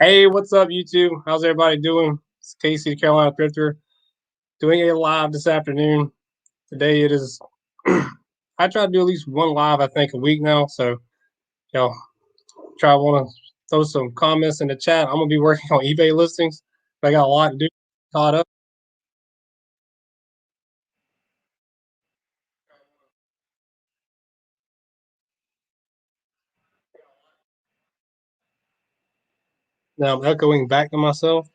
Hey, what's up, YouTube? How's everybody doing? It's Casey, the Carolina Thrifter, doing a live this afternoon. Today it is, I try to do at least one live, I think, a week now. So, y'all want to throw some comments in the chat. I'm going to be working on eBay listings. I got a lot to do, caught up. Now I'm echoing back to myself.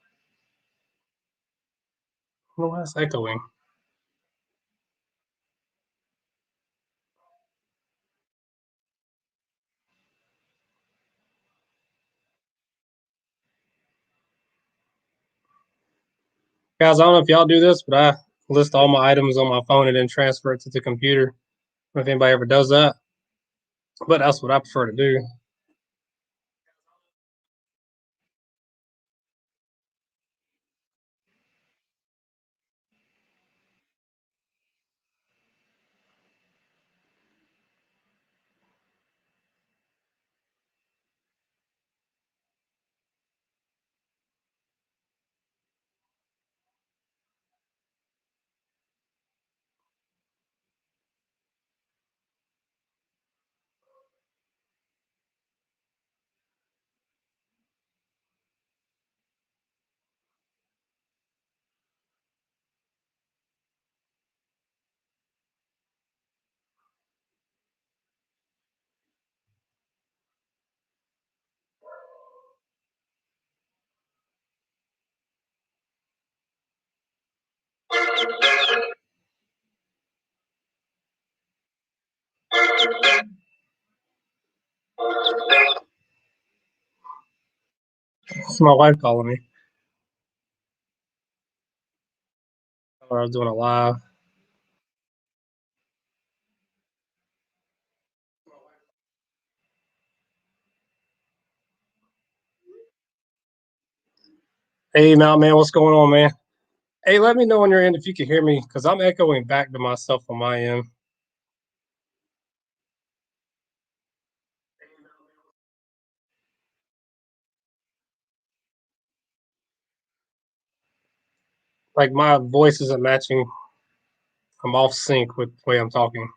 I don't know why it's echoing. Guys, I don't know if y'all do this, but I list all my items on my phone and then transfer it to the computer. I don't know if anybody ever does that, but that's what I prefer to do. It's my wife calling me. I was doing a live. Hey, Mount Man, what's going on, man? Hey, let me know on your end if you can hear me, because I'm echoing back to myself on my end. Like my voice isn't matching. I'm off sync with the way I'm talking.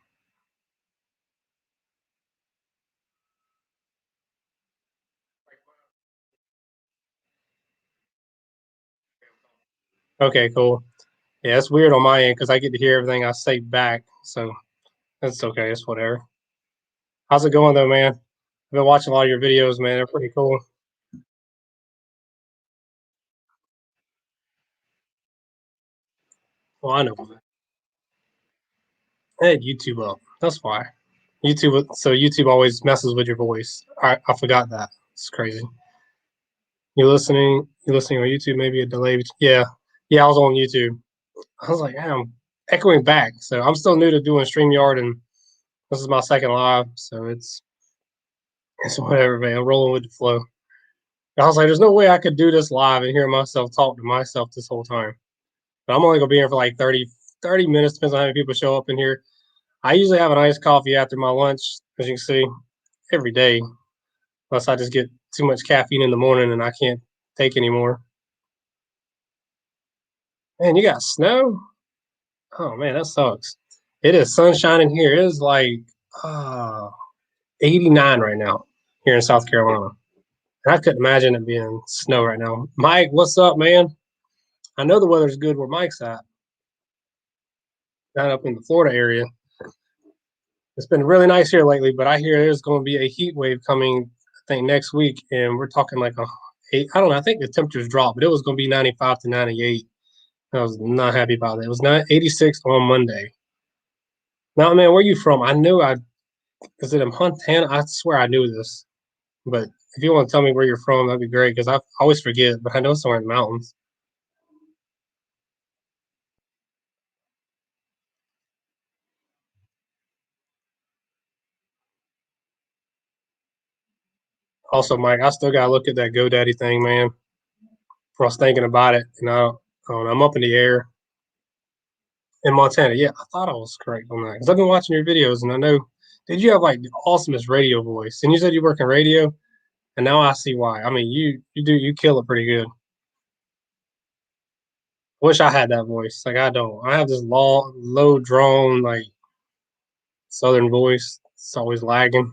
Okay, cool. Yeah, it's weird on my end because I get to hear everything I say back. So that's okay. It's whatever. How's it going though, man? I've been watching a lot of your videos, man. They're pretty cool. Well, I know. I had YouTube up. That's why. YouTube. So YouTube always messes with your voice. I forgot that. It's crazy. You listening? You listening on YouTube? Maybe a delay. Yeah, yeah. I was on YouTube. I was like, I'm echoing back. So I'm still new to doing StreamYard, and this is my second live. So it's whatever, man. I'm rolling with the flow. I was like, there's no way I could do this live and hear myself talk to myself this whole time. But I'm only gonna be here for like 30 minutes. Depends on how many people show up in here. I usually have an iced coffee after my lunch, as you can see, every day. Unless I just get too much caffeine in the morning and I can't take anymore. Man, you got snow? Oh man, that sucks. It is sunshine in here. It is like uh, 89 right now here in South Carolina. And I couldn't imagine it being snow right now. Mike, what's up, man? I know the weather's good where Mike's at, down up in the Florida area. It's been really nice here lately, but I hear there's going to be a heat wave coming, I think, next week. And we're talking like I don't know, I think the temperatures dropped, but it was going to be 95 to 98. I was not happy about it. It was not 86 on Monday. Now, man, where you from? I knew is it in Montana? I swear I knew this. But if you want to tell me where you're from, that'd be great because I always forget, but I know somewhere in the mountains. Also, Mike, I still gotta look at that GoDaddy thing, man. I was thinking about it, and I'm up in the air in Montana. Yeah, I thought I was correct on that because I've been watching your videos, and I know did you have like the awesomest radio voice? And you said you work in radio. And now I see why. I mean, you kill it pretty good. Wish I had that voice. Like I don't. I have this long, low drone, like southern voice. It's always lagging.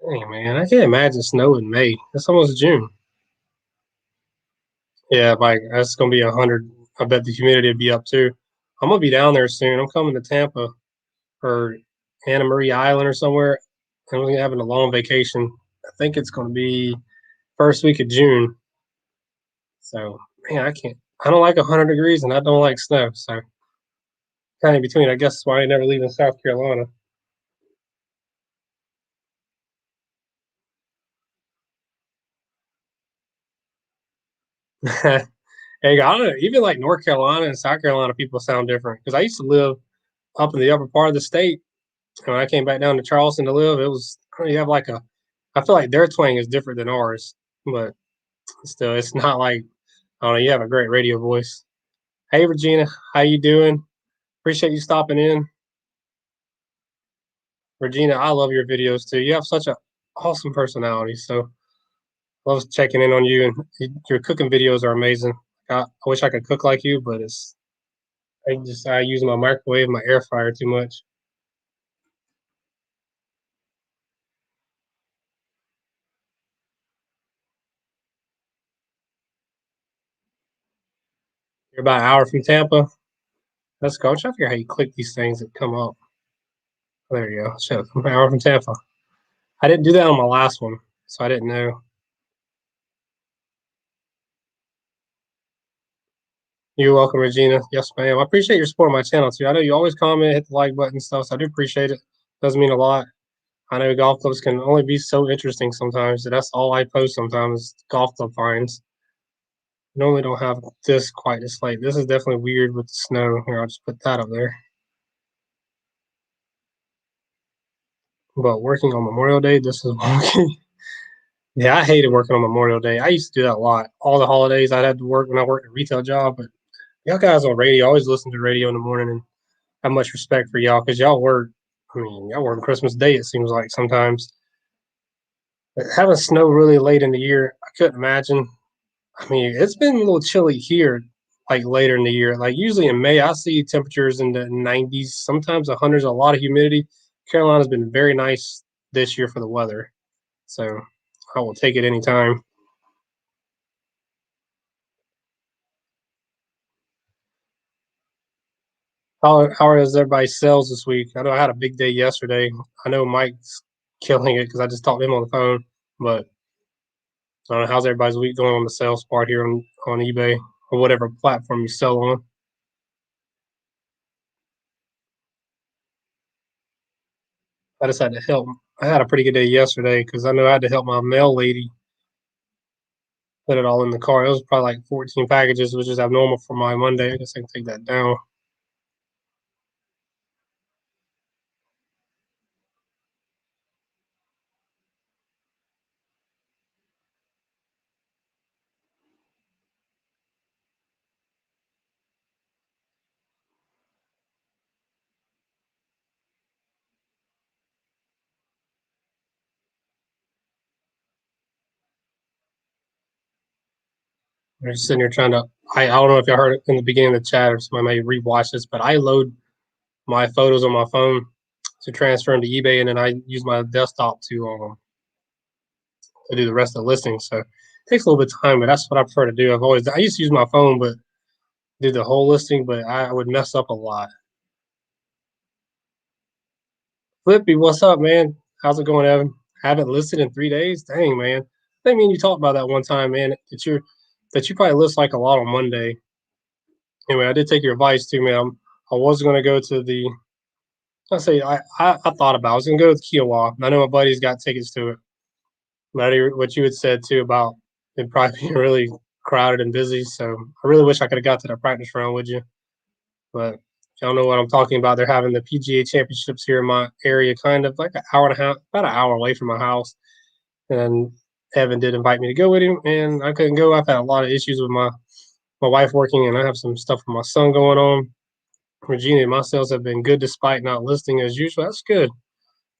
Hey man, I can't imagine snow in May. It's almost June. Yeah, like that's gonna be 100. I bet the humidity will be up too. I'm gonna be down there soon. I'm coming to Tampa or Anna Maria Island or somewhere. And we're having a long vacation. I think it's gonna be first week of June. So man, I can't. I don't like 100 degrees and I don't like snow. So kind of in between. I guess that's why I never leave in South Carolina. Hey, I don't know. Even like North Carolina and South Carolina people sound different. Because I used to live up in the upper part of the state. And when I came back down to Charleston to live, it was you have like a. I feel like their twang is different than ours, but still, it's not like I don't know. You have a great radio voice. Hey, Regina, how you doing? Appreciate you stopping in, Regina. I love your videos too. You have such a awesome personality. So love checking in on you, and your cooking videos are amazing. I wish I could cook like you, but I use my microwave, my air fryer too much. You're about an hour from Tampa. Let's go. I'm trying to figure out how you click these things that come up. Oh, there you go. Shit, I'm an hour from Tampa. I didn't do that on my last one, so I didn't know. You're welcome, Regina. Yes, ma'am. I appreciate your support on my channel too. I know you always comment, hit the like button and stuff, so I do appreciate it. Does mean a lot. I know golf clubs can only be so interesting sometimes. So that's all I post sometimes, golf club finds. Normally don't have this quite this late. This is definitely weird with the snow. Here, I'll just put that up there. But working on Memorial Day, this is working. Yeah, I hated working on Memorial Day. I used to do that a lot. All the holidays I'd had to work when I worked a retail job. But y'all guys on radio, I always listen to radio in the morning and have much respect for y'all because y'all work. I mean, y'all work Christmas Day, it seems like sometimes. But having snow really late in the year, I couldn't imagine. I mean, it's been a little chilly here, like later in the year. Like usually in May, I see temperatures in the 90s, sometimes the hundreds, a lot of humidity. Carolina's been very nice this year for the weather. So I will take it anytime. How is everybody's sales this week? I know I had a big day yesterday. I know Mike's killing it because I just talked to him on the phone. But I don't know how's everybody's week going on the sales part here on eBay or whatever platform you sell on. I just had to help. I had a pretty good day yesterday because I know I had to help my mail lady put it all in the car. It was probably like 14 packages, which is abnormal for my Monday. I guess I can take that down. I'm just sitting here trying to. I don't know if y'all heard it in the beginning of the chat or somebody may rewatch this, but I load my photos on my phone to transfer them to eBay, and then I use my desktop to do the rest of the listing. So it takes a little bit of time, but that's what I prefer to do. I used to use my phone, but do the whole listing, but I would mess up a lot. Flippy, what's up, man? How's it going, Evan? Haven't listed in 3 days. Dang, man. I think me and you talked about that one time, man. That you probably list like a lot on Monday. Anyway, I did take your advice too, man. I was gonna go to the. I thought about. I was gonna go to the Kiowa. I know my buddy's got tickets to it. But what you had said too about it probably being really crowded and busy. So I really wish I could have got to that practice round with you. But y'all know what I'm talking about. They're having the PGA championships here in my area, kind of like an hour and a half, about an hour away from my house. And Evan did invite me to go with him, and I couldn't go. I've had a lot of issues with my wife working, and I have some stuff with my son going on. Regina, my sales have been good despite not listing as usual. That's good.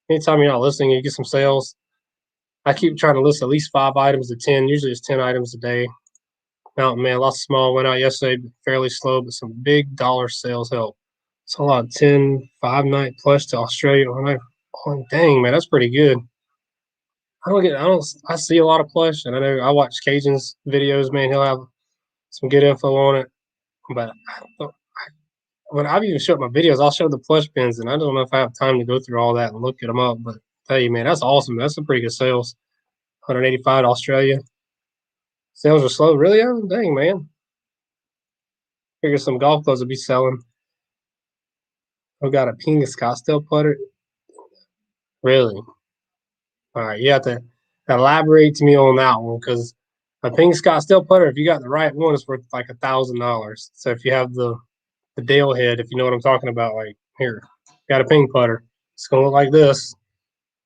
Anytime you're not listing, you get some sales. I keep trying to list at least 5 items to 10. Usually it's 10 items a day. Mountain Man, lots of small went out yesterday, fairly slow, but some big dollar sales help. It's a lot of 10, 5 night plush to Australia. Oh, dang, man, that's pretty good. I see a lot of plush, and I know I watch Cajun's videos, man. He'll have some good info on it. But when I've even showed my videos, I'll show the plush pins, and I don't know if I have time to go through all that and look at them up. But tell you, man, that's awesome. That's some pretty good sales. 185 to Australia. Sales are slow. Really? Oh, dang, man. Figure some golf clubs will be selling. I've got a pink Scottsdale putter. Really? All right, you have to elaborate to me on that one because a pink Scottsdale putter, if you got the right one, is worth like $1,000. So if you have the Dale head, if you know what I'm talking about, like here, got a pink putter. It's gonna look like this,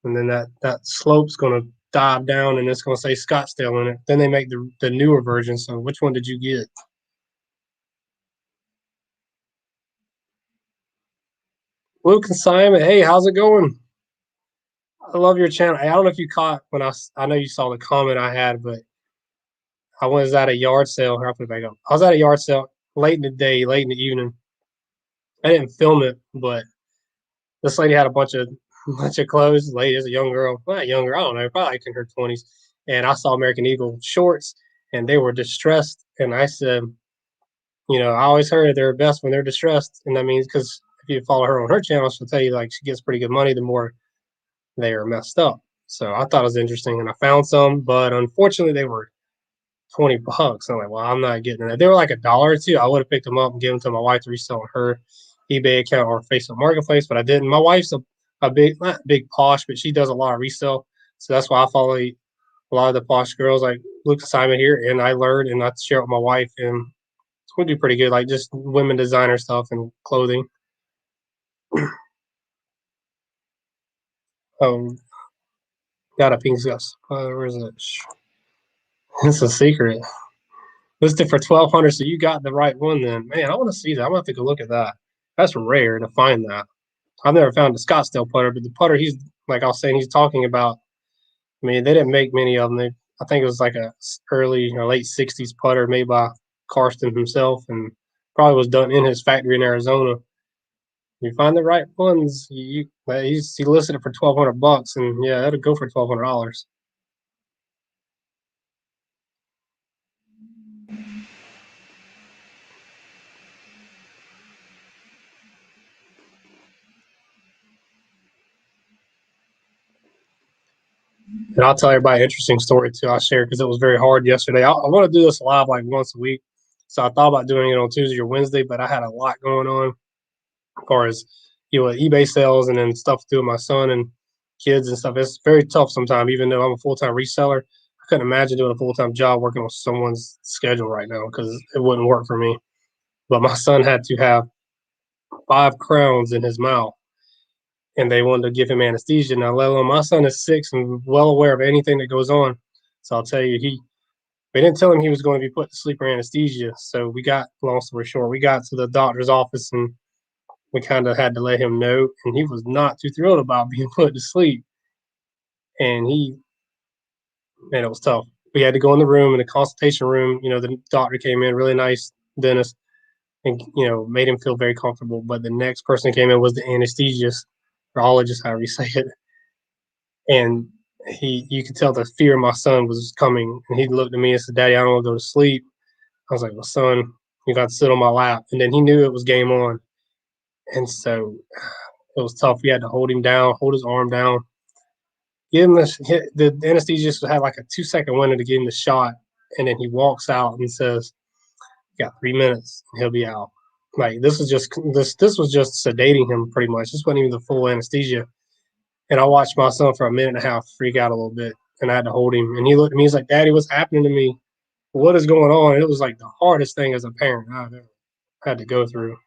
and then that slope's gonna dive down, and it's gonna say Scottsdale in it. Then they make the newer version. So which one did you get? Luke and Simon, hey, how's it going? I love your channel. I don't know if you caught when I know you saw the comment I had, but I was at a yard sale. Here, I'll put it back up. I was at a yard sale late in the day, late in the evening. I didn't film it, but this lady had a bunch of clothes. Lady is a young girl, well, not younger, I don't know, probably like in her 20s. And I saw American Eagle shorts, and they were distressed. And I said, I always heard they're best when they're distressed, and that means because if you follow her on her channel, she'll tell you like she gets pretty good money the more they are messed up. So I thought it was interesting, and I found some, but unfortunately they were $20. I'm like, well, I'm not getting that. They were like $1 or $2. I would have picked them up and given them to my wife to resell on her eBay account or Facebook Marketplace, but I didn't. My wife's a big, not big posh, but she does a lot of resell. So that's why I follow a lot of the posh girls like Luke Simon here, and I learned and I share it with my wife, and we do pretty good, like just women designer stuff and clothing. Um, got a pink gus. Where is it? It's a secret. Listed for 1,200. So you got the right one then. Man, I want to see that. I'm gonna take a look at that. That's rare to find that. I've never found a Scottsdale putter, but the putter he's like I was saying he's talking about. I mean, they didn't make many of them. I think it was like a early or late '60s putter made by Karsten himself, and probably was done in his factory in Arizona. You find the right ones, he listed it for $1,200, and yeah, that'll go for $1,200. And I'll tell everybody an interesting story too. I shared because it was very hard yesterday. I want to do this live like once a week, so I thought about doing it on Tuesday or Wednesday, but I had a lot going on as far as eBay sales and then stuff to do with my son and kids and stuff. It's very tough sometimes, even though I'm a full time reseller. I couldn't imagine doing a full time job working on someone's schedule right now because it wouldn't work for me. But my son had to have 5 crowns in his mouth, and they wanted to give him anesthesia. Now, let alone my son is 6 and well aware of anything that goes on. So I'll tell you, we didn't tell him he was going to be put to sleep or anesthesia. So long story short, we got to the doctor's office and we kind of had to let him know. And he was not too thrilled about being put to sleep. And man, it was tough. We had to go in the room, in the consultation room. The doctor came in, really nice dentist, and, made him feel very comfortable. But the next person that came in was the anesthesiologist, however you say it. And you could tell the fear of my son was coming. And he looked at me and said, "Daddy, I don't want to go to sleep." I was like, "Well, son, you got to sit on my lap." And then he knew it was game on. And so it was tough. We had to hold him down, hold his arm down, give him the anesthesiologist had like a 2-second window to give him the shot. And then he walks out and says, "You got 3 minutes and he'll be out." Like this was just sedating him pretty much. This wasn't even the full anesthesia. And I watched my son for a minute and a half freak out a little bit, and I had to hold him. And he looked at me, he's like, "Daddy, what's happening to me? What is going on?" And it was like the hardest thing as a parent I've ever had to go through.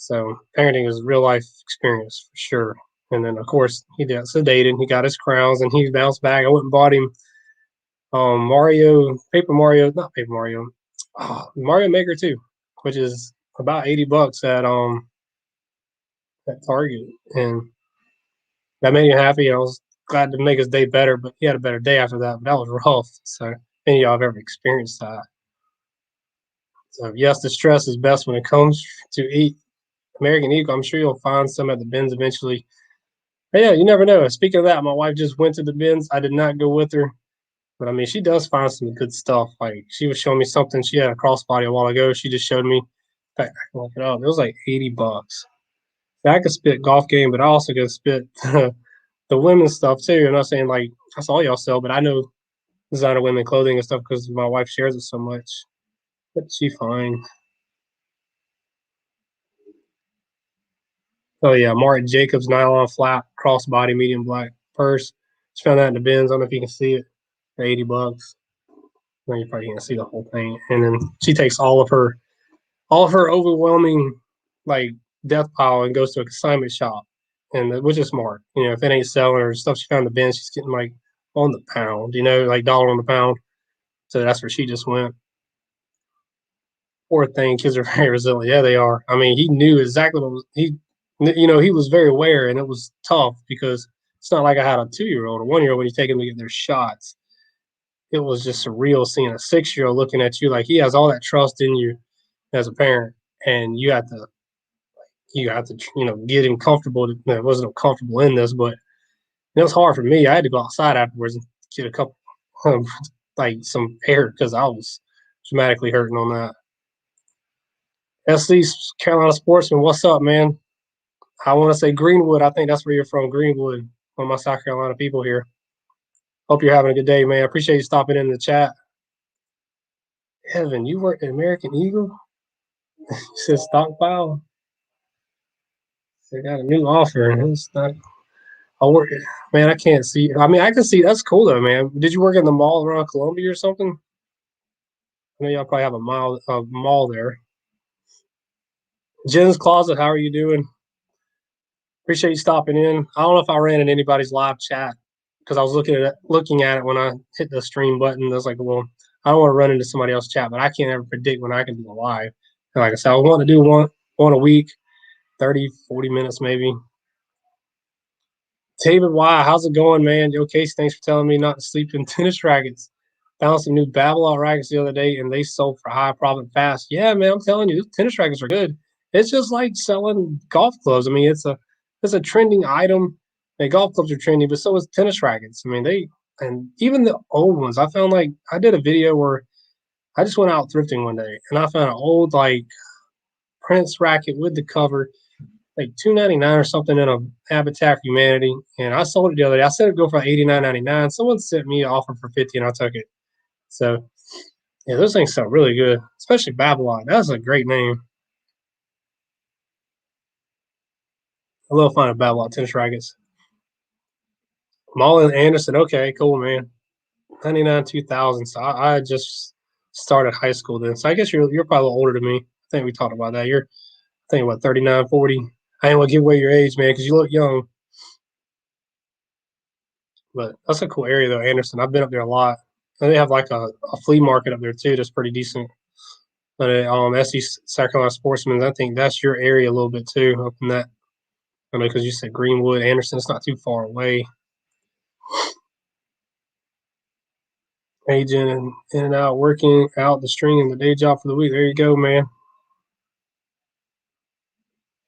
So parenting is a real life experience for sure. And then of course he got sedated, he got his crowns, and he bounced back. I went and bought him Mario, Paper Mario, not Paper Mario, Mario Maker 2, which is about $80 at Target, and that made him happy. I was glad to make his day better, but he had a better day after that. But that was rough. So, any of y'all have ever experienced that? So, yes, the stress is best when it comes to eat American Eagle. I'm sure you'll find some at the bins eventually. But yeah, you never know. Speaking of that, my wife just went to the bins. I did not go with her, but I mean, she does find some good stuff. Like she was showing me something. She had a crossbody a while ago. She just showed me. In fact, I can look it up. It was like $80. I could spit golf game, but I also could spit the women's stuff too. I'm not saying like that's all y'all sell, but I know designer women clothing and stuff because my wife shares it so much. But she fine. Oh yeah, Martin Jacobs nylon flat crossbody medium black purse. Just found that in the bins. I don't know if you can see it for $80. No, you probably can't see the whole thing. And then she takes all of her overwhelming like death pile and goes to a consignment shop, and which is smart. You know, if it ain't selling or stuff she found in the bin, she's getting like on the pound. You know, like dollar on the pound. So that's where she just went. Poor thing, kids are very resilient. Yeah, they are. I mean, he knew exactly what was he. You know, he was very aware, and it was tough because it's not like I had a 2-year-old or 1-year-old when you take them to get their shots. It was just surreal seeing a 6-year-old looking at you like he has all that trust in you as a parent, and you have to get him comfortable. It wasn't comfortable in this, but it was hard for me. I had to go outside afterwards and get a couple um, like some air because I was dramatically hurting on that. SC Carolina Sportsman, what's up, man? I want to say Greenwood. I think that's where you're from, Greenwood. One of my South Carolina people here. Hope you're having a good day, man. I appreciate you stopping in the chat. Evan, you work at American Eagle? You said stockpile. They got a new offer. It's not. I work. Man, I can't see. I mean, I can see. That's cool though, man. Did you work in the mall around Columbia or something? I know y'all probably have a mall there. Jen's Closet. How are you doing? Appreciate you stopping in. I don't know if I ran in anybody's live chat because I was looking at it when I hit the stream button. I was like, well, I don't want to run into somebody else's chat, but I can't ever predict when I can do a live. And like I said, I want to do one a week, 30, 40 minutes maybe. David Y, how's it going, man? Yo, Casey, thanks for telling me not to sleep in tennis rackets. Found some new Babylon rackets the other day, and they sold for high profit fast. Yeah, man, I'm telling you, tennis rackets are good. It's just like selling golf clubs. I mean, it's a trending item. And golf clubs are trendy, but so is tennis rackets. I mean, and even the old ones. I found like I did a video where I just went out thrifting one day, and I found an old like Prince racket with the cover like $2.99 or something in a Habitat for Humanity, and I sold it the other day. I said it'd go for like $89.99. Someone sent me an offer for 50, and I took it. So yeah, those things sound really good, especially Babylon. That's a great name. I love finding Babylon tennis rackets. Mullen Anderson. Okay, cool, man. 99 2000. So I just started high school then. So I guess you're probably a little older than me. I think we talked about that. You're I think what 39, 40. I ain't want to give away your age, man, because you look young. But that's a cool area though, Anderson. I've been up there a lot. And they have like a flea market up there too. That's pretty decent. But SC South Carolina Sportsman, I think that's your area a little bit too. Up in that, I know because you said Greenwood, Anderson. It's not too far away. Agent and in and out, working out the string and the day job for the week. There you go, man.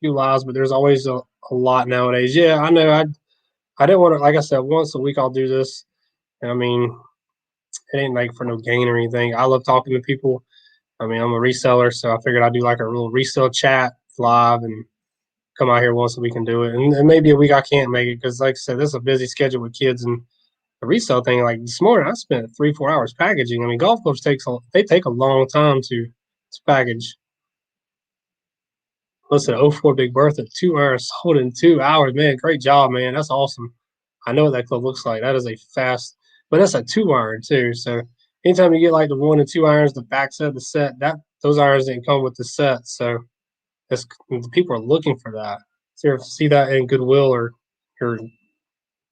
Few lies, but there's always a lot nowadays. Yeah, I know. I didn't want to. Like I said, once a week I'll do this. And I mean, it ain't like for no gain or anything. I love talking to people. I mean, I'm a reseller, so I figured I'd do like a real resale chat live and come out here once a week and do it. And maybe a week I can't make it because, like I said, this is a busy schedule with kids and the resale thing. Like this morning, I spent 3-4 hours packaging. I mean, golf clubs they take a long time to package. Listen, 04 Big Bertha, 2 hours sold in 2 hours. Man, great job, man. That's awesome. I know what that club looks like. That is a fast, but that's a 2 iron too. So anytime you get like the 1 and 2 irons, the back set of the set, that those irons didn't come with the set. So it's, people are looking for that. So if you see that in Goodwill or your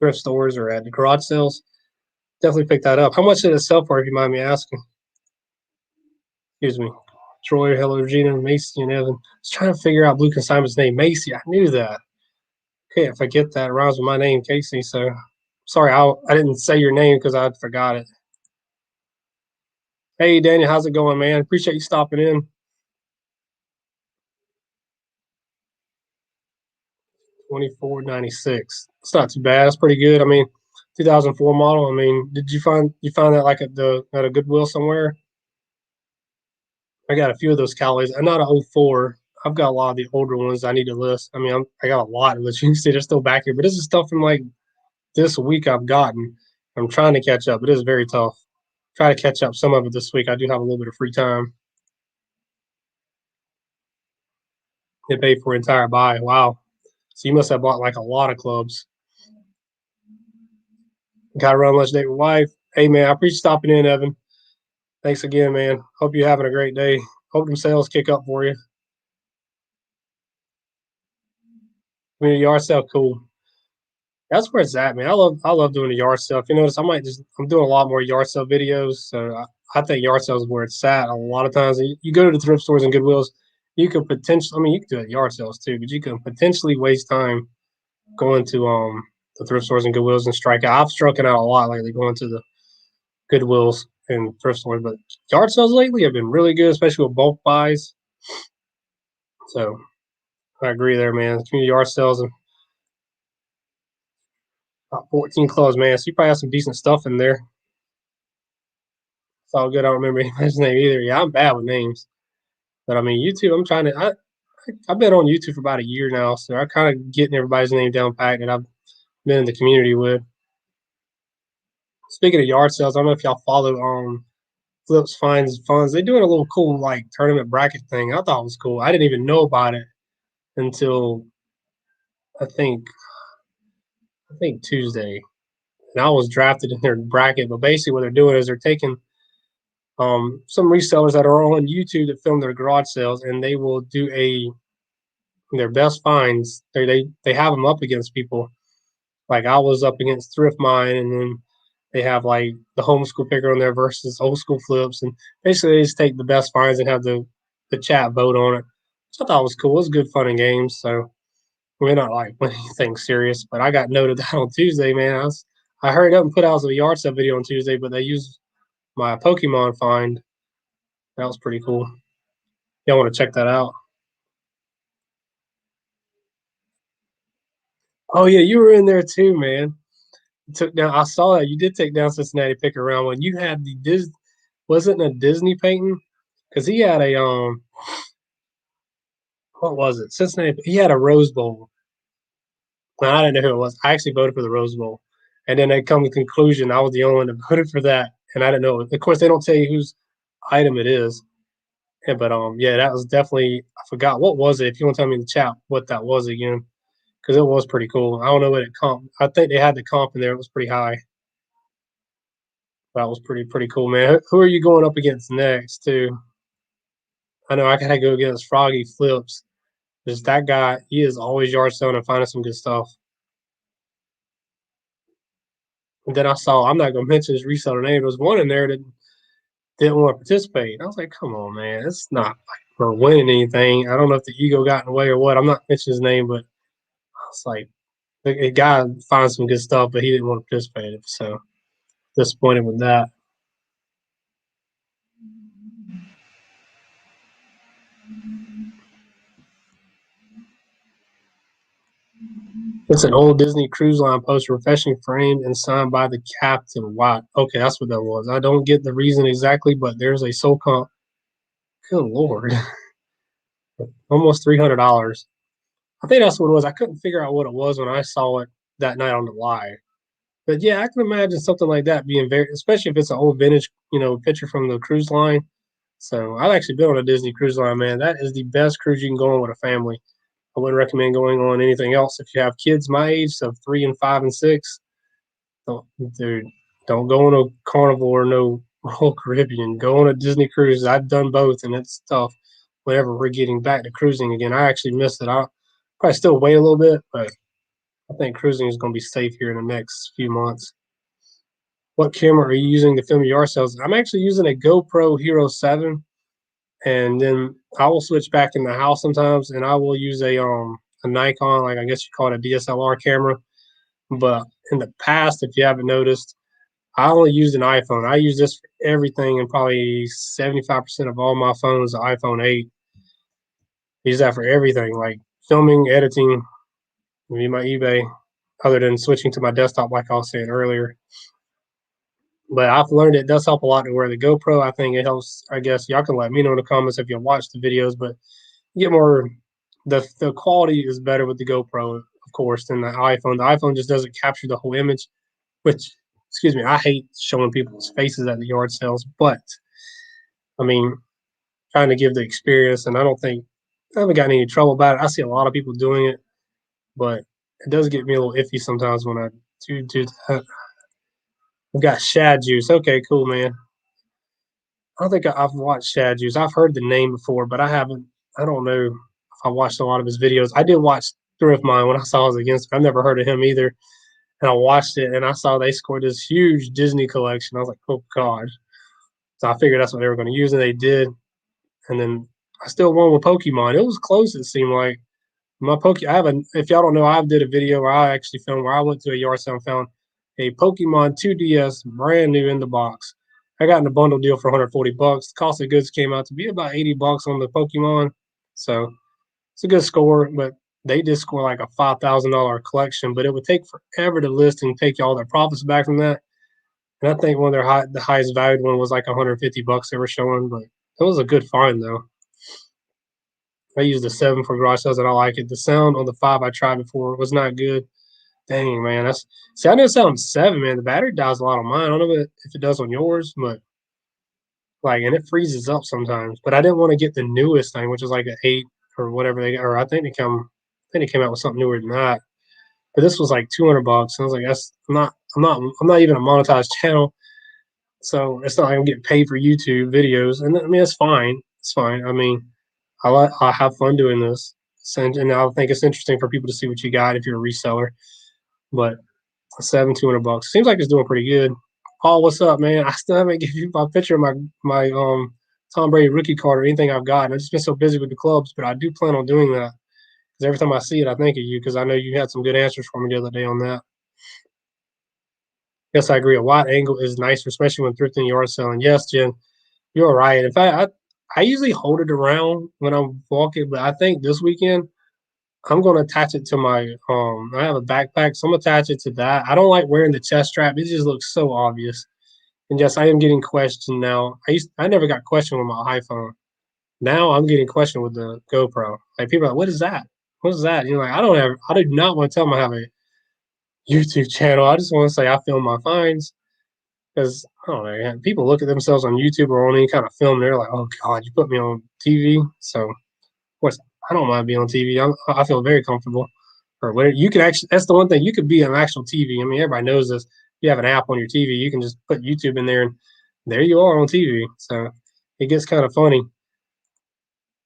thrift stores or at the garage sales, definitely pick that up. How much did it sell for, if you mind me asking? Excuse me. Troy, hello, Regina, Macy, and Evan. I was trying to figure out Blue Consignment's name. Macy, I knew that. Okay, if I get that, it rhymes with my name, Casey. So sorry, I didn't say your name because I forgot it. Hey, Daniel, how's it going, man? Appreciate you stopping in. 2496. It's not too bad. It's pretty good. I mean, 2004 model. I mean, did you find that like at a Goodwill somewhere? I got a few of those Callaway's. I'm not an '04. I've got a lot of the older ones I need to list. I mean, I got a lot of it. You can see they're still back here, but this is stuff from like this week I've gotten. I'm trying to catch up. It is very tough. Try to catch up some of it this week. I do have a little bit of free time. They paid for entire buy. Wow. So you must have bought like a lot of clubs. Got to run lunch date with wife. Hey man, I appreciate you stopping in, Evan. Thanks again, man. Hope you're having a great day. Hope them sales kick up for you. Community yard sale, cool. That's where it's at, man. I love doing the yard sale. If you notice, I'm doing a lot more yard sale videos. So I think yard sales is where it's at. A lot of times you go to the thrift stores and Goodwills, you could potentially, I mean, you could do it at yard sales too, but you can potentially waste time going to the thrift stores and Goodwills and strike out. I've struck it out a lot lately going to the Goodwills and thrift stores, but yard sales lately have been really good, especially with bulk buys. So I agree there, man. Community yard sales and about 14 clubs, man. So you probably have some decent stuff in there. It's all good. I don't remember his name either. Yeah, I'm bad with names. But I mean, YouTube, I've been on YouTube for about a year now, so I kind of getting everybody's name down packed that I've been in the community with. Speaking of yard sales, I don't know if y'all follow Flips Finds Funds. They're doing a little cool like tournament bracket thing. I thought it was cool. I didn't even know about it until I think Tuesday. And I was drafted in their bracket. But basically what they're doing is they're taking some resellers that are on YouTube that film their garage sales, and they will do their best finds. They have them up against people. Like I was up against Thrift Mine, and then they have like the homeschool picker on there versus old school flips, and basically they just take the best finds and have the chat vote on it. Which I thought was cool. It was good fun and games. So we're not like anything serious, but I got noted that on Tuesday, man. I hurried up and put out a yard sale video on Tuesday, but they used my Pokemon find. That was pretty cool. Y'all want to check that out? Oh yeah, you were in there too, man. You took down. I saw that you did take down Cincinnati pick around when you had the Disney. Wasn't a Disney painting? Because he had a what was it? Cincinnati. He had a Rose Bowl. Well, I didn't know who it was. I actually voted for the Rose Bowl, and then they come to the conclusion I was the only one that voted for that, and I didn't know. Of course, they don't tell you whose item it is. Yeah, but yeah, that was definitely. I forgot what was it. If you want to tell me in the chat what that was again, because it was pretty cool. I don't know what it comp. I think they had the comp in there. It was pretty high. That was pretty cool, man. Who are you going up against next, too? I know I gotta go against Froggy Flips. Just that guy, he is always yard selling and finding some good stuff. And then I saw, I'm not gonna mention his reseller name. There was one in there that didn't want to participate. I was like, come on, man, it's not like we're winning anything. I don't know if the ego got in the way or what. I'm not mentioning his name, but I was like, the guy finds some good stuff, but he didn't want to participate. So disappointed with that. It's an old Disney Cruise Line poster, refreshing framed and signed by the captain. Wow. Okay, that's what that was. I don't get the reason exactly, but there's a soul comp. Good Lord. Almost $300. I think that's what it was. I couldn't figure out what it was when I saw it that night on the live. But yeah, I can imagine something like that being very, especially if it's an old vintage, picture from the cruise line. So I've actually been on a Disney cruise line, man. That is the best cruise you can go on with a family. I wouldn't recommend going on anything else. If you have kids my age, so 3 and 5 and 6, don't, dude, don't go on a Carnival or no Royal Caribbean. Go on a Disney cruise. I've done both, and it's tough. Whenever we're getting back to cruising again, I actually missed it. I'll probably still wait a little bit, but I think cruising is going to be safe here in the next few months. What camera are you using to film your sales? I'm actually using a GoPro Hero 7. and then I will switch back in the house sometimes, and I will use a Nikon, like I guess you call it a DSLR camera. But in the past, if you haven't noticed, I only used an iPhone. I use this for everything, and probably 75% of all my phones, the iPhone 8. I use that for everything, like filming, editing, maybe my eBay, other than switching to my desktop, like I was saying earlier. But I've learned it does help a lot to wear the GoPro. I think it helps. I guess y'all can let me know in the comments if you watch the videos, but you get more. The quality is better with the GoPro, of course, than the iPhone. The iPhone just doesn't capture the whole image, which, excuse me, I hate showing people's faces at the yard sales. But I mean, trying to give the experience, and I haven't gotten any trouble about it. I see a lot of people doing it, but it does get me a little iffy sometimes when I do that. I've got Shad Juice. Okay, cool, man. I don't think I've watched Shad Juice. I've heard the name before, but I haven't. I don't know if I watched a lot of his videos. I did watch Thrift Mind when I saw it was against. I've never heard of him either, and I watched it and I saw they scored this huge Disney collection. I was like, oh god. So I figured that's what they were going to use, and they did. And then I still won with Pokemon. It was close. It seemed like my Poke. I have a. If y'all don't know, I did a video where I actually filmed where I went to a yard sale and found a Pokemon 2DS brand new in the box. I got in a bundle deal for 140 bucks. The cost of goods came out to be about 80 bucks on the Pokemon. So it's a good score, but they did score like a $5,000 collection, but it would take forever to list and take all their profits back from that. And I think one of the highest valued one was like 150 bucks they were showing, but it was a good find though. I used the 7 for garage sales and I like it. The sound on the 5 I tried before was not good. Dang, man. That's see, I know it sounds 7, man. The battery dies a lot on mine. I don't know if it does on yours, but like, and it freezes up sometimes. But I didn't want to get the newest thing, which is like an 8 or whatever they got. Or I think they came out with something newer than that. But this was like 200 bucks. And I was like, that's I'm not even a monetized channel, so it's not like I'm getting paid for YouTube videos. And I mean, it's fine. It's fine. I mean, I have fun doing this, and I think it's interesting for people to see what you got if you're a reseller. But 200 bucks seems like it's doing pretty good. Paul, what's up, man? I still haven't given you my picture of my Tom Brady rookie card or anything I've got. I've just been so busy with the clubs, but I do plan on doing that because every time I see it, I think of you because I know you had some good answers for me the other day on that. Yes, I agree. A wide angle is nicer, especially when thrifting yard selling. Yes, Jen, you're right. In fact, I usually hold it around when I'm walking, but I think this weekend I'm gonna attach it to my I have a backpack, so I'm gonna attach it to that. I don't like wearing the chest strap. It just looks so obvious. And yes, I am getting questioned now. I never got questioned with my iPhone. Now I'm getting questioned with the GoPro. Like people are like, what is that? What is that? You're like, I do not want to tell them I have a YouTube channel. I just want to say I film my finds because I don't know, man, people look at themselves on YouTube or on any kind of film, they're like, oh God, you put me on TV. So of course I don't mind being on TV. I feel very comfortable. Or whatever. You can actually, that's the one thing, you could be an actual TV. I mean, everybody knows this. You have an app on your TV, you can just put YouTube in there and there you are on TV. So it gets kind of funny.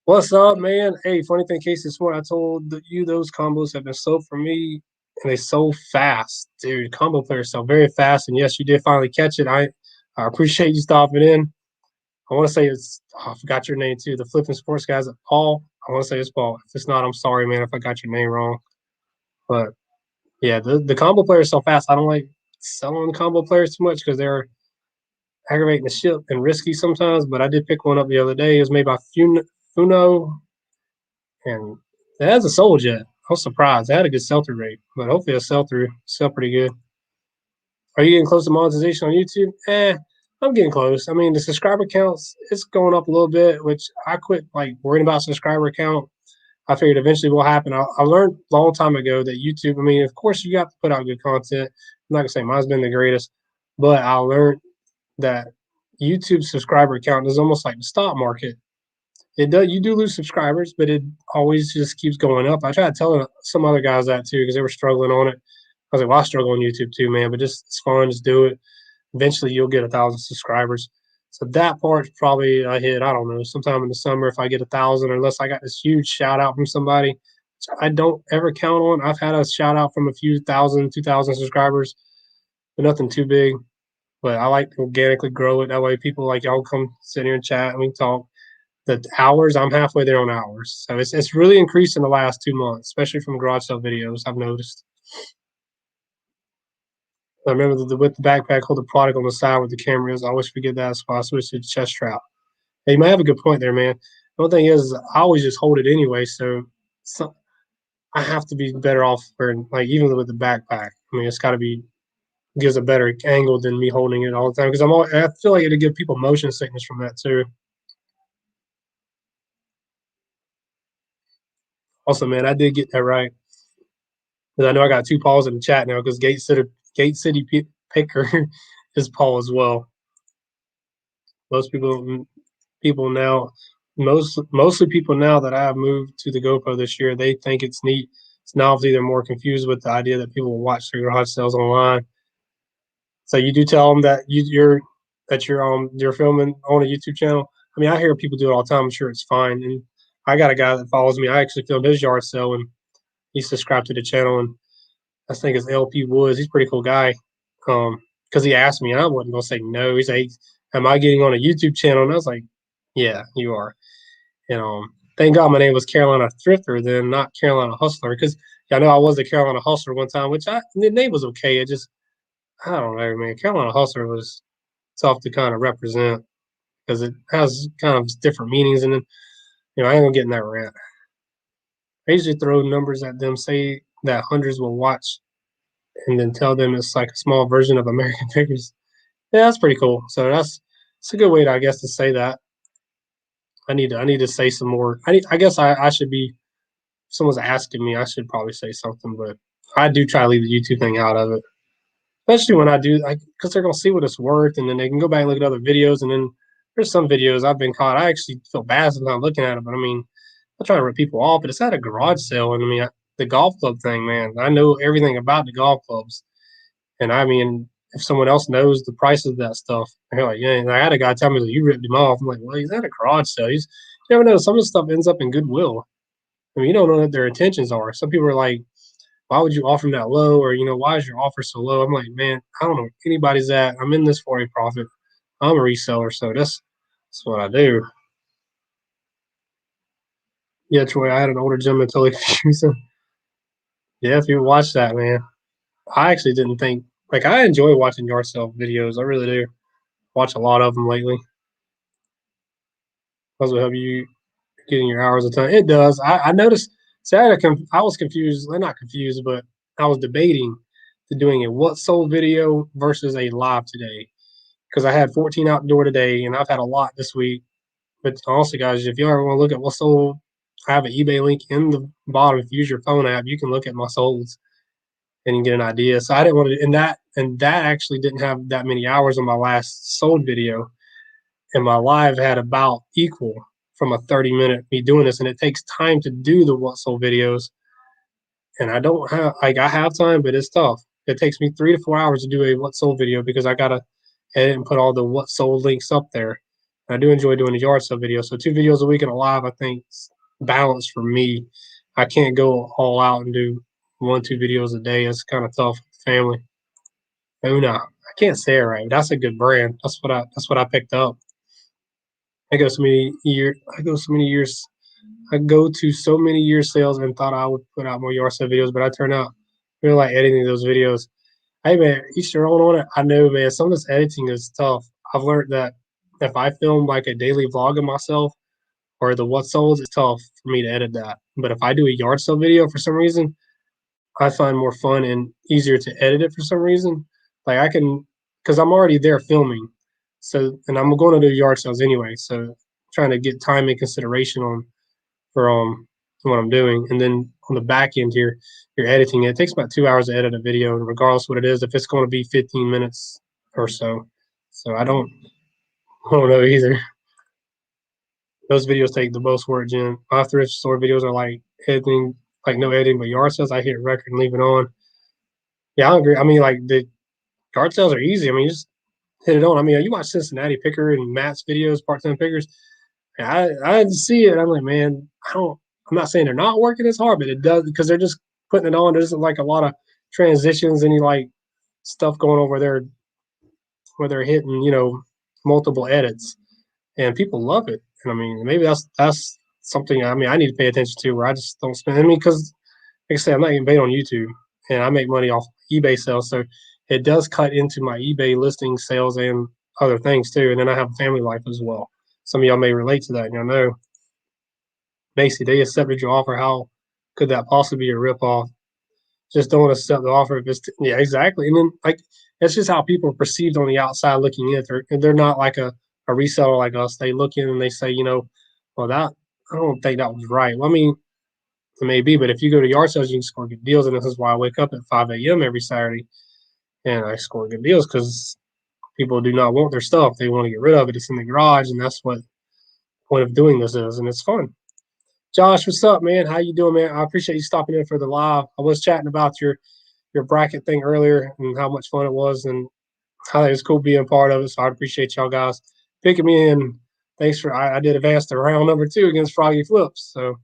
What's up, man? Hey, funny thing, Casey Smart, I told you those combos have been sold for me and they sold fast. Dude, combo players sell very fast. And yes, you did finally catch it. I appreciate you stopping in. I want to say I forgot your name too. The Flipping Sports guys, Paul. I want to say it's Paul. If it's not, I'm sorry, man, if I got your name wrong. But yeah, the combo players so fast. I don't like selling combo players too much because they're aggravating the ship and risky sometimes. But I did pick one up the other day. It was made by Funo, and it hasn't sold yet. I was surprised. It had a good sell through rate, but hopefully it'll sell pretty good. Are you getting close to monetization on YouTube? I'm getting close. I mean, the subscriber counts, it's going up a little bit, which I quit like worrying about subscriber count. I figured eventually will happen. I learned a long time ago that YouTube, I mean, of course you got to put out good content. I'm not gonna say mine's been the greatest, but I learned that YouTube subscriber count is almost like the stock market. It does, you do lose subscribers, but it always just keeps going up. I tried telling some other guys that too because they were struggling on it. I was like, well, I struggle on YouTube too, man, but just it's fun, just do it. Eventually you'll get 1,000 subscribers. So that part's probably I hit, I don't know, sometime in the summer if I get 1,000, unless I got this huge shout out from somebody, which I don't ever count on. I've had a shout out from a few thousand, 2,000 subscribers, but nothing too big. But I like to organically grow it. That way people like y'all come sit here and chat and we talk. the hours, I'm halfway there on hours. So it's really increased in the last 2 months, especially from garage sale videos. I've noticed. I remember with the backpack, hold the product on the side with the cameras. I always forget that spot. I switch to the chest strap. Hey, you might have a good point there, man. The one thing is, I always just hold it anyway, so I have to be better off wearing, like, even with the backpack. I mean, it's got to be gives a better angle than me holding it all the time because I feel like it'd give people motion sickness from that too. Also, man, I did get that right because I know I got two Pauls in the chat now because Gate City Picker is Paul as well. Most people now, mostly people now that I have moved to the GoPro this year, they think it's neat. It's novelty. They're more confused with the idea that people will watch their garage sales online. So you do tell them that you're filming on a YouTube channel. I mean, I hear people do it all the time. I'm sure it's fine. And I got a guy that follows me. I actually filmed his yard sale, and he's subscribed to the channel. And I think it's LP Woods. He's a pretty cool guy. Because he asked me, and I wasn't gonna say no. He's like, "Am I getting on a YouTube channel?" And I was like, "Yeah, you are." And thank God my name was Carolina Thrifter, then not Carolina Hustler, because I know I was the Carolina Hustler one time, the name was okay. It just I don't know, man. Carolina Hustler was tough to kind of represent because it has kind of different meanings, and then I ain't gonna get in that rant. I usually throw numbers at them, say that hundreds will watch, and then tell them it's like a small version of American Figures. Yeah, that's pretty cool. So it's a good way to, I guess, to say that. I need to say some more. I guess I should be. If someone's asking me, I should probably say something, but I do try to leave the YouTube thing out of it, especially when I do, because they're gonna see what it's worth, and then they can go back and look at other videos, and then there's some videos I've been caught. I actually feel bad sometimes looking at it, but I mean, I'm trying to rip people off, but it's at a garage sale, and I mean, the golf club thing, man. I know everything about the golf clubs, and I mean, if someone else knows the price of that stuff, they're like, yeah. And I had a guy tell me that you ripped him off. I'm like, well, he's at a garage sale. You never know. Some of the stuff ends up in Goodwill. I mean, you don't know what their intentions are. Some people are like, why would you offer them that low? Or, why is your offer so low? I'm like, man, I don't know where anybody's at. I'm in this for a profit. I'm a reseller, so that's what I do. Yeah, Troy, I had an older gentleman totally confused him. Yeah, if you watch that, man, I actually didn't think, like, I enjoy watching yard sale videos. I really do. Watch a lot of them lately. Those will help you getting your hours a ton. It does. I noticed. See, I was confused. Well, not confused, but I was debating to doing a what sold video versus a live today because I had 14 outdoor today, and I've had a lot this week. But also, guys, if you ever want to look at what sold, I have an eBay link in the bottom. If you use your phone app, you can look at my solds and you get an idea. So I didn't want to, and that actually didn't have that many hours on my last sold video, and my live had about equal from a 30-minute me doing this, and it takes time to do the what sold videos, and I don't have, like, I have time, but it's tough. It takes me 3 to 4 hours to do a what sold video because I gotta edit and put all the what sold links up there. And I do enjoy doing the yard sale videos. So 2 videos a week and a live, I think, balanced for me. I can't go all out and do 1, 2 videos a day. It's kind of tough with the family. Una, I can't say it right. That's a good brand. That's what I picked up. I go so many years. I go to so many year sales and thought I would put out more yard sale videos, but I turn out really like editing those videos. Hey man, each their own on it. I know, man. Some of this editing is tough. I've learned that if I film like a daily vlog of myself or the what souls, it's tough for me to edit that. But if I do a yard sale video for some reason, I find more fun and easier to edit it for some reason. Like I can, because I'm already there filming. So, and I'm going to do yard sales anyway. So, trying to get time and consideration on for what I'm doing, and then on the back end here, you're editing it. It takes about 2 hours to edit a video, regardless what it is. If it's going to be 15 minutes or so, so I don't know either. Those videos take the most work, Jim. My thrift store videos are like editing, like no editing, but yard sales. I hit record and leave it on. Yeah, I agree. I mean, like the yard sales are easy. I mean, you just hit it on. I mean, you watch Cincinnati Picker and Matt's videos, part-time pickers. I see it. I'm like, man, I'm not saying they're not working as hard, but it does because they're just putting it on. There isn't like a lot of transitions, any like stuff going over there where they're hitting, multiple edits, and people love it. And I mean, maybe that's something I mean I need to pay attention to where I just don't spend. I mean, because like I said, I'm not getting paid on YouTube, and I make money off eBay sales, so it does cut into my eBay listing sales and other things too. And then I have a family life as well. Some of y'all may relate to that. And y'all know, basically, they accepted your offer. How could that possibly be a ripoff? Just don't accept the offer if it's yeah, exactly. And then like that's just how people are perceived on the outside looking in. They're not like a reseller like us. They look in and they say, well that I don't think that was right. Well, I mean, it may be, but if you go to yard sales, you can score good deals, and this is why I wake up at 5 a.m. every Saturday and I score good deals because people do not want their stuff. They want to get rid of it. It's in the garage, and that's what the point of doing this is, and it's fun. Josh, what's up, man? How you doing, man? I appreciate you stopping in for the live. I was chatting about your bracket thing earlier and how much fun it was and how it was cool being part of it. So I appreciate y'all guys picking me in. Thanks for I did advance to round number 2 against Froggy Flips. So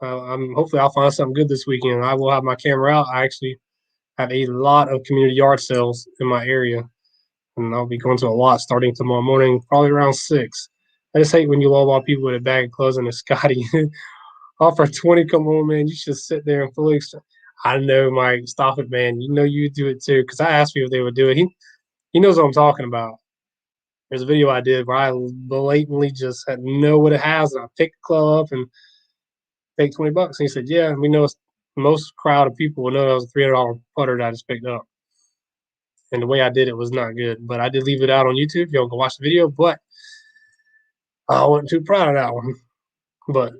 I'm hopefully I'll find something good this weekend. I will have my camera out. I actually have a lot of community yard sales in my area, and I'll be going to a lot starting tomorrow morning, probably around 6. I just hate when you lowball people with a bag of clothes and a Scotty. Offer 20, come on, man. You should sit there and fully. I know, Mike. Stop it, man. You know you do it too. Because I asked people if they would do it. He knows what I'm talking about. There's a video I did where I blatantly just had know what it has, and I picked the club up and paid $20. And he said, "Yeah, we know most crowd of people will know that was a $300 putter that I just picked up." And the way I did it was not good, but I did leave it out on YouTube. Y'all go watch the video, but I wasn't too proud of that one. But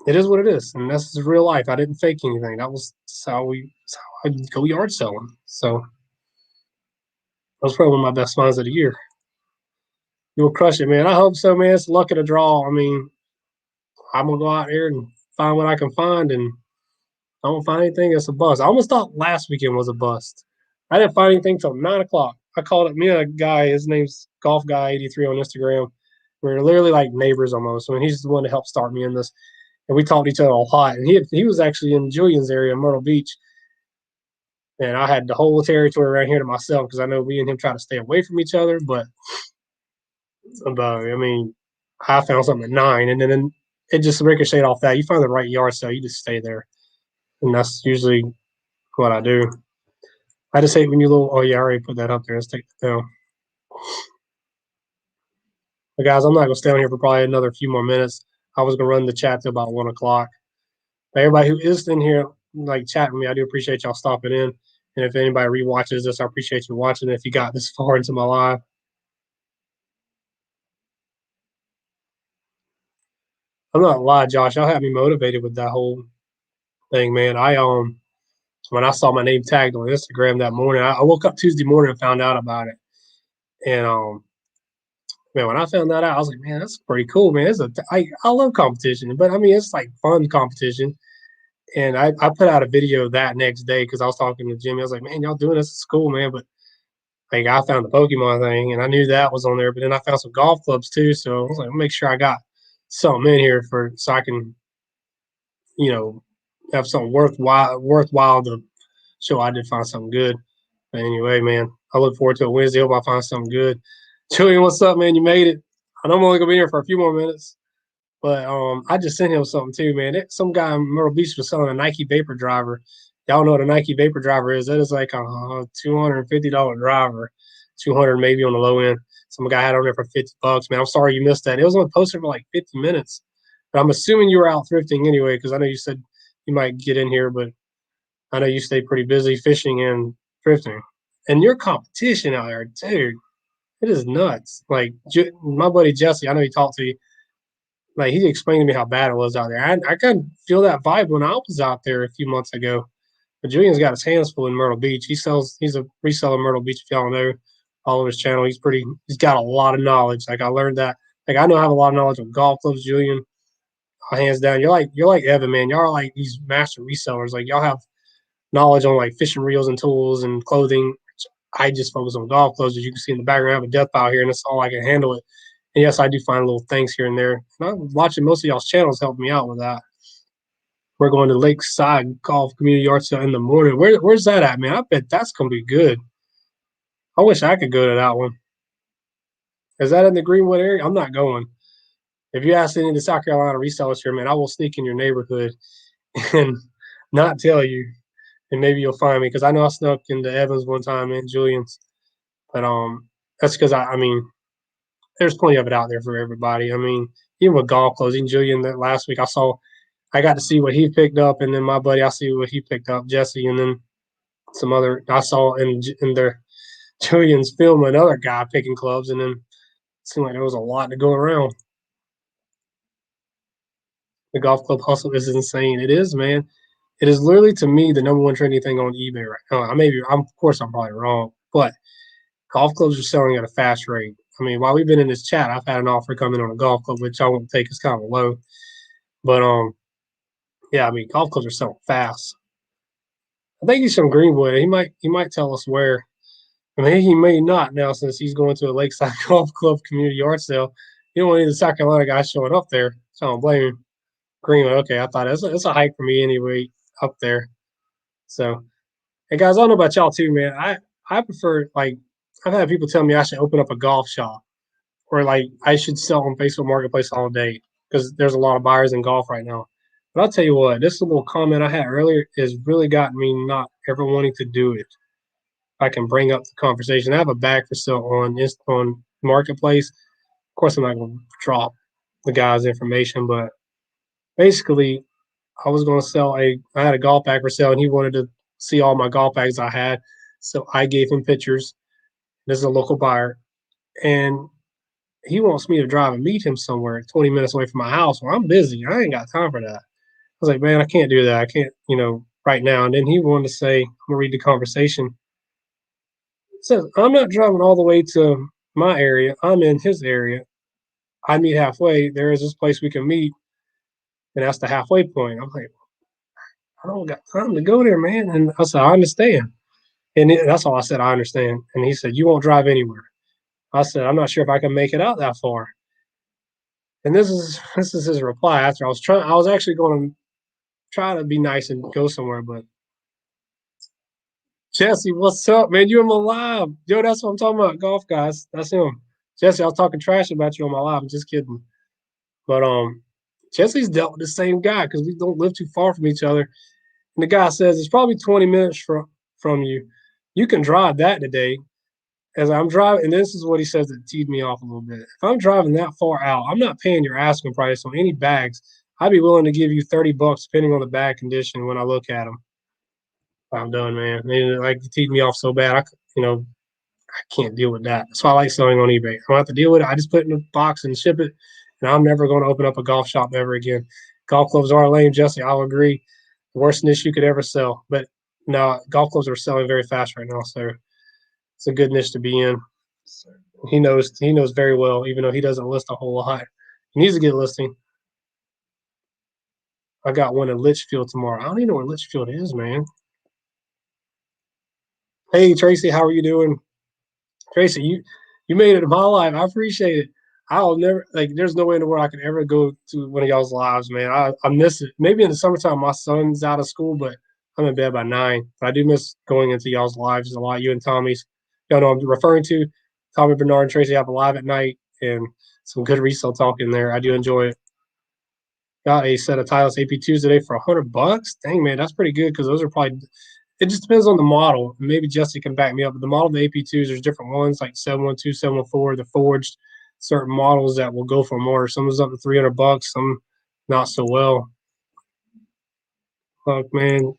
it is what it is, and this is real life. I didn't fake anything. That's how I go yard selling. So that was probably one of my best finds of the year. You'll crush it, man. I hope so, man. It's luck of the draw. I mean, I'm gonna go out here and find what I can find, and I don't find anything. It's a bust. I almost thought last weekend was a bust. I didn't find anything till 9 o'clock. I called up me and a guy. His name's Golf Guy 83 on Instagram. We're literally like neighbors almost. I mean, he's the one to help start me in this, and we talked to each other a lot. And he was actually in Julian's area, Myrtle Beach, and I had the whole territory around here to myself because I know me and him try to stay away from each other. But I mean, I found something at 9, and then it just ricocheted off that. You find the right yard sale, you just stay there, and that's usually what I do. I just hate when you little. Oh yeah, I already put that up there. Let's take that down. But guys, I'm not gonna stay on here for probably another few more minutes. I was gonna run the chat to about 1 o'clock. But everybody who is in here, like chatting me, I do appreciate y'all stopping in. And if anybody rewatches this, I appreciate you watching. If you got this far into my live, I'm not gonna lie, Josh. Y'all had me motivated with that whole thing, man. I when I saw my name tagged on Instagram that morning, I woke up Tuesday morning and found out about it. And man, when I found that out, I was like, man, that's pretty cool, man. I love competition, but I mean, it's like fun competition. And I put out a video that next day because I was talking to Jimmy. I was like, man, y'all doing this? It's cool, man. But like, I found the Pokemon thing, and I knew that was on there. But then I found some golf clubs too. So I was like, make sure I got something in here so I can, you know, have something worthwhile to show I did find something good. But anyway, man, I look forward to a Wednesday. Hope I find something good. Julian, what's up, man? You made it. I know I'm only gonna be here for a few more minutes, but I just sent him something too, man. Some guy in Myrtle Beach was selling a Nike Vapor driver. Y'all know what a Nike Vapor driver is? That is like a $250 driver, 200 maybe on the low end. Some guy had on there for $50, man. I'm sorry you missed that. It was on posted for like 50 minutes, but I'm assuming you were out thrifting anyway because I know you said you might get in here, but I know you stay pretty busy fishing and thrifting. And your competition out there, dude, it is nuts. Like my buddy Jesse, I know he talked to you. Like he explained to me how bad it was out there. I kind of feel that vibe when I was out there a few months ago. But Julian's got his hands full in Myrtle Beach. He's a reseller in Myrtle Beach. If y'all know, all of his channel. He's got a lot of knowledge. Like I learned that. Like I know I have a lot of knowledge of golf clubs, Julian. Hands down. You're like Evan, man. Y'all are like these master resellers. Like y'all have knowledge on like fishing reels and tools and clothing. I just focus on golf clubs. As you can see in the background, I have a death pile here, and that's all I can handle it. And yes, I do find little things here and there. And I'm watching most of y'all's channels help me out with that. We're going to Lakeside Golf Community Yard Sale in the morning. Where's that at, man? I bet that's gonna be good. I wish I could go to that one. Is that in the Greenwood area? I'm not going. If you ask any of the South Carolina resellers here, man, I will sneak in your neighborhood and not tell you, and maybe you'll find me because I know I snuck into Evans one time and Julian's, but that's because I mean, there's plenty of it out there for everybody. I mean, even with golf clothes, even Julian that last week I got to see what he picked up, and then my buddy I see what he picked up, Jesse, and then some other I saw in their Julian's film another guy picking clubs, and then it seemed like there was a lot to go around. The golf club hustle is insane. It is, man. It is literally to me the number one trending thing on eBay right now. Of course I'm probably wrong, but golf clubs are selling at a fast rate. I mean, while we've been in this chat, I've had an offer come in on a golf club, which I won't take as kind of low. But yeah, I mean, golf clubs are selling fast. I think he's from Greenwood. He might tell us where. I mean, he may not now since he's going to a Lakeside Golf Club community yard sale. You don't want any of the South Carolina guys showing up there, so I don't blame him. Greenwood, okay, I thought it's a hike for me anyway up there. So, and guys, I don't know about y'all too, man. I prefer like I've had people tell me I should open up a golf shop or like I should sell on Facebook Marketplace all day because there's a lot of buyers in golf right now. But I'll tell you what, this little comment I had earlier has really gotten me not ever wanting to do it. I can bring up the conversation. I have a bag for sale on Marketplace. Of course, I'm not going to drop the guy's information, but basically, I was going to I had a golf bag for sale, and he wanted to see all my golf bags I had. So I gave him pictures. This is a local buyer, and he wants me to drive and meet him somewhere 20 minutes away from my house. Well, I'm busy. I ain't got time for that. I was like, man, I can't do that. I can't, right now. And then he wanted to say, I'm going to read the conversation. It says, I'm not driving all the way to my area. I'm in his area. I meet halfway. There is this place we can meet. And that's the halfway point. I'm like, I don't got time to go there, man. And I said, I understand. And that's all I said, I understand. And he said, you won't drive anywhere. I said, I'm not sure if I can make it out that far. And this is his reply after I was actually going to try to be nice and go somewhere, but Jesse, what's up, man? You in my live. Yo, that's what I'm talking about. Golf guys. That's him. Jesse, I was talking trash about you on my live. I'm just kidding. But Jesse's dealt with the same guy because we don't live too far from each other. And the guy says it's probably 20 minutes from you. You can drive that today. As I'm driving, and this is what he says that teed me off a little bit. If I'm driving that far out, I'm not paying your asking price on any bags. I'd be willing to give you $30 depending on the bag condition when I look at them. I'm done, man. And like it teed me off so bad, I can't deal with that. That's why I like selling on eBay. I don't have to deal with it. I just put it in a box and ship it, and I'm never going to open up a golf shop ever again. Golf clubs are lame, Jesse. I'll agree. The worst niche you could ever sell. But no, golf clubs are selling very fast right now, so it's a good niche to be in. So he knows very well, even though he doesn't list a whole lot. He needs to get a listing. I got one in Litchfield tomorrow. I don't even know where Litchfield is, man. Hey Tracy, how are you doing? Tracy, you made it to my life. I appreciate it. I'll never there's no way in the world I could ever go to one of y'all's lives, man. I miss it. Maybe in the summertime my son's out of school, but I'm in bed by 9. But I do miss going into y'all's lives a lot. You and Tommy's. Y'all know I'm referring to. Tommy, Bernard, and Tracy have a live at night and some good resale talk in there. I do enjoy it. Got a set of Titleist AP2s today for $100. Dang, man, that's pretty good because those are probably it just depends on the model. Maybe Jesse can back me up. But the model of the AP2s, there's different ones like 712, 714, the forged, certain models that will go for more. Some is up to $300, some not so well. Fuck, man.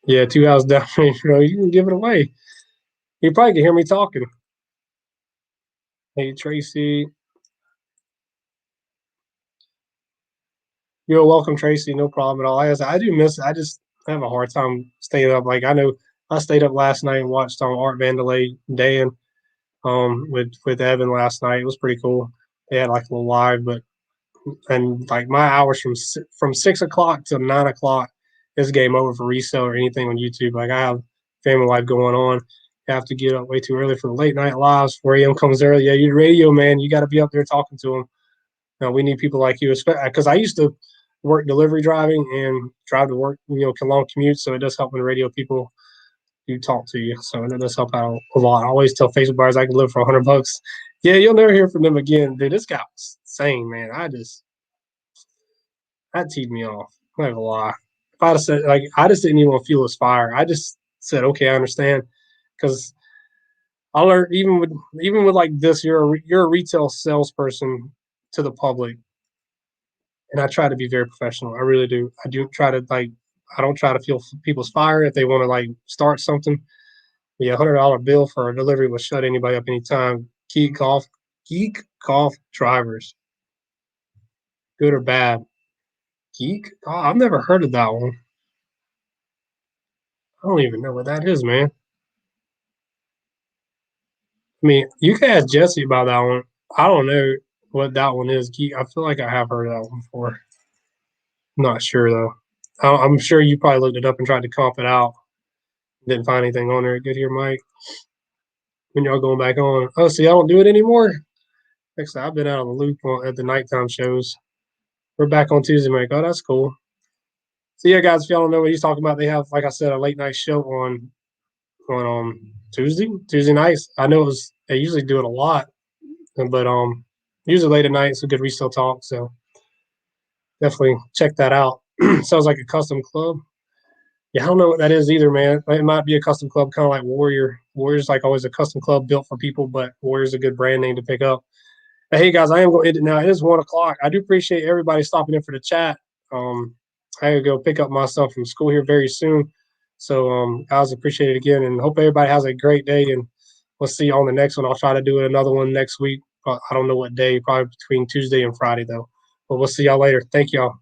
Yeah, 2 hours down range, bro. You can give it away. You probably can hear me talking. Hey, Tracy. You're welcome, Tracy. No problem at all. Like I said, I do miss it. I just have a hard time staying up. Like I know I stayed up last night and watched Art Vandelay Dan with Evan last night. It was pretty cool. They had like a little live, but and like my hours from 6 o'clock to 9 o'clock is game over for resale or anything on YouTube. Like I have family life going on. You have to get up way too early for the late night lives. 4 a.m. comes early. Yeah, you're radio man. You got to be up there talking to them. Now we need people like you, because I used to work delivery driving and drive to work, long commute. So it does help when radio people do talk to you. So it does help out a lot. I always tell Facebook buyers I can live for $100. Yeah, you'll never hear from them again. Dude, this guy was insane, man. That teed me off. I'm not gonna lie. If I'd have said like I just didn't even want to feel his fire. I just said, okay, I understand, because I learned even with like this, you're a retail salesperson to the public, and I try to be very professional. I really do. I do try to like I don't try to feel people's fire if they want to like start something. Yeah, $100 bill for a delivery will shut anybody up anytime. Geek golf drivers, good or bad. Geek? Oh, I've never heard of that one. I don't even know what that is, man. I mean, you can ask Jesse about that one. I don't know what that one is. Geek. I feel like I have heard of that one before. I'm not sure though. I'm sure you probably looked it up and tried to comp it out. Didn't find anything on there. Good here, Mike. When y'all going back on? Oh, see, I don't do it anymore. Actually, I've been out of the loop at the nighttime shows. We're back on Tuesday, Mike. Oh, that's cool. So yeah, guys, if y'all don't know what he's talking about, they have, like I said, a late night show on Tuesday nights. I know they usually do it a lot, but usually late at night. It's a good resale talk. So definitely check that out. Sounds like a custom club. Yeah, I don't know what that is either, man. It might be a custom club, kind of like Warrior. Warrior's like always a custom club built for people, but Warrior's a good brand name to pick up. But hey, guys, I am going to end it now. It is 1 o'clock. I do appreciate everybody stopping in for the chat. Um, I gotta go pick up my stuff from school here very soon. So, guys, appreciate it again, and hope everybody has a great day. And we'll see you on the next one. I'll try to do another one next week. I don't know what day, probably between Tuesday and Friday, though. But we'll see y'all later. Thank y'all.